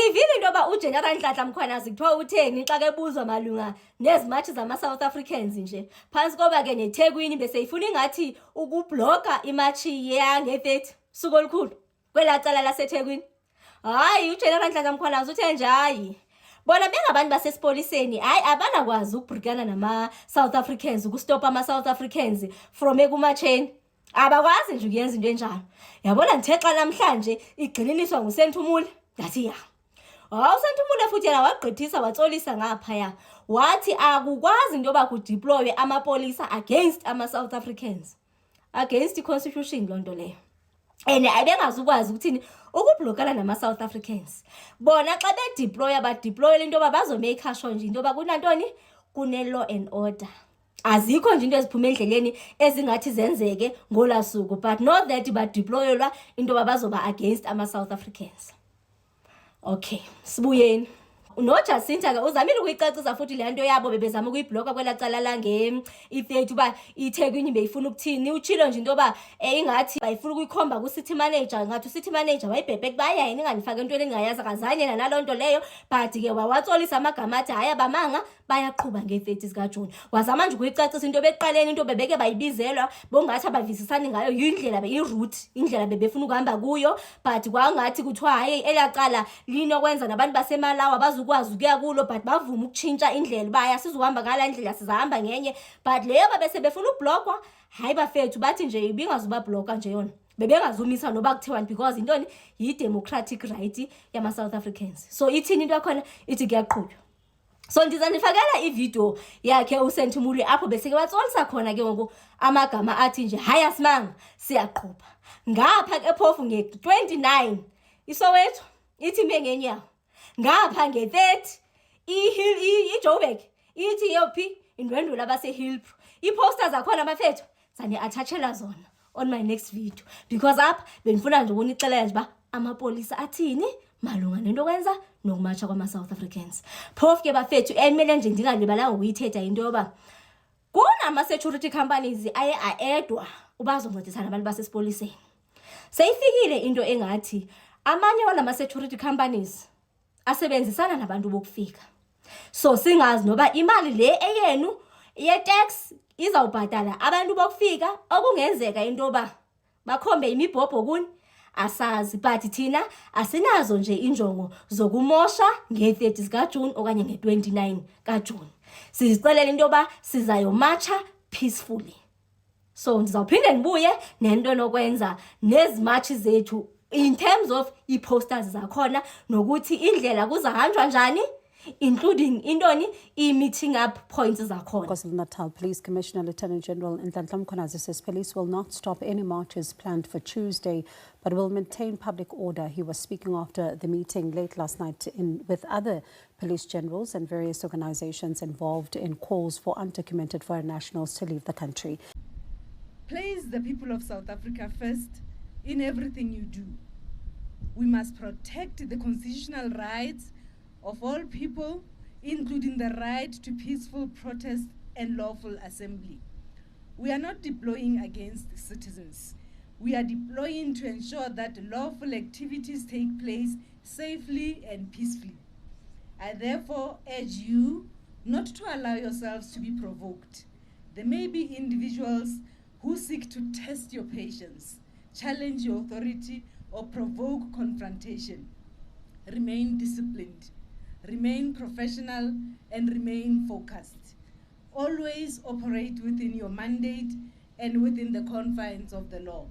Seyivile into yoba uGeneral Nhlanhla Mkhwanazi kuthiwa utheni xa kebuzwa malunga nezimatshi zama-South Africans nje phantsi koba ke neThekwini beseyifuna ingathi ukubhloka imatshi yange-30 suku olukhulu kwelaa cala laseThekwini. Hayi, uGeneral Nhlanhla Mkhwanazi uthe nje hayi bona bengabantu basesipoliseni hayi abanakwazi ukubhrikana nama-South Africans, ukustopa ama-South Africans from ekumatsheni. Abakwazi nje ukuyenza into enjalo. Yabona ndithe xa namhlanje igxininiswa nguSenthumule ngathi ya. uSenthumule futhi yena wagqithisa watsolisa ngaphaya. Wathi akukwazi into yoba kudeploywe amapolisa against ama-South Africans. Against i-constitution loo nto leyo. And abengazukwazi ukuthini ukubhlokana nama-South Africans. Bona xa bedeploya badeployela into yoba bazomake sure nje into yoba kunantoni kune-law and order. Azikho nje into eziphuma endleleni ezingathi zenzeke ngola suku, but not that badeployelwa into yoba bazoba against ama-South Africans. Okay, sibuyeni. NoJacinta ke uzamile ukuyicacisa futhi le nto yabo bebezama ukuyibloka kwela cala lange-30 uba iThekwini beyifuna ukuthini. Utshilo nje into yoba ingathi bayifuna ukuyikhomba ku-city manager, ngathi u-city manager wayibhebhe kuba yena ingandifake entweni engayazi, akazanye naloo nto leyo. But ke wawatsolisa amagama athi hayi abamanga bayaqhuba nge-30 zikaJuni. Wazama nje ukuyicacisa into beqaleni into bebeke bayibizelwa bongathi abavisisani ngayo yindlela iroute indlela bebefuna ukuhamba kuyo, but kwangathi kuthiwa hayi elaqala linokwenza nabantu baseMalawi bazukwazi ukuya kulo, but bavuma ukutshintsha indlela baya sizohamba ngala indlela sizahamba ngenye. But leyo babese befuna ukubhlokwa hayi bafethu bathi nje ibingazubabhloka nje yona bebengazumisa noba kuthiwani because intoni yi-democratic right yama-South Africans. So ithini into yakhona ithi kuyaqhutywa. So ndiza ndifakela ivideo yakhe uSenthumule apho beseke watsolisa khona ke ngoku amagama athi nje hayi asimanga siyaqhubha. Ngapha ke phofu nge-29 iSoweto ithi mbe ngenyawo. Ngapha nge-30 iJoburg ithi yophi indwendwe labase-Hillbrow. Ii-posters zakhona abafethu zani-athatshela zona on my next video because apha benifuna nje ukunixelela nje uba amapolisa athini malunga nento kwenza nokumatsha kwama-South Africans. Phofu ke bafethu emele nje ndingalibalanga ukuyithetha into yoba kunama-security companies aye aedwa uba azoncedisana nabantu basesipoliseni. Seyifikile into engathi amanye walama-security companies asebenzisana nabantu bokufika. So singazi noba imali le eyenu ye-tax izawubhatala abantu bokufika okungenzeka into yoba bakhombe imibhobho kuni asazi, but thina asinazo nje injongo zokumosha nge-30 zikaJuni okanye nge-29 kaJuni. Sizicelela into yoba sizayomatsha peacefully. So ndizawuphinde ndibuye nento enokwenza nezimatshi zethu in terms of ii-posters zakhona nokuthi indlela kuzahanjwa njani, including intoni i-meeting up points zakhona. KwaZulu-Natal Police Commissioner Lieutenant General Nhlanhla Mkhwanazi says police will not stop any marches planned for Tuesday, but will maintain public order. He was speaking after the meeting late last night with other police generals and various organizations involved in calls for undocumented foreign nationals to leave the country. Place the people of South Africa first in everything you do. We must protect the constitutional rights of all people, including the right to peaceful protest and lawful assembly. We are not deploying against citizens. We are deploying to ensure that lawful activities take place safely and peacefully. I therefore urge you not to allow yourselves to be provoked. There may be individuals who seek to test your patience, challenge your authority, or provoke confrontation. Remain disciplined, remain professional, and remain focused. Always operate within your mandate and within the confines of the law.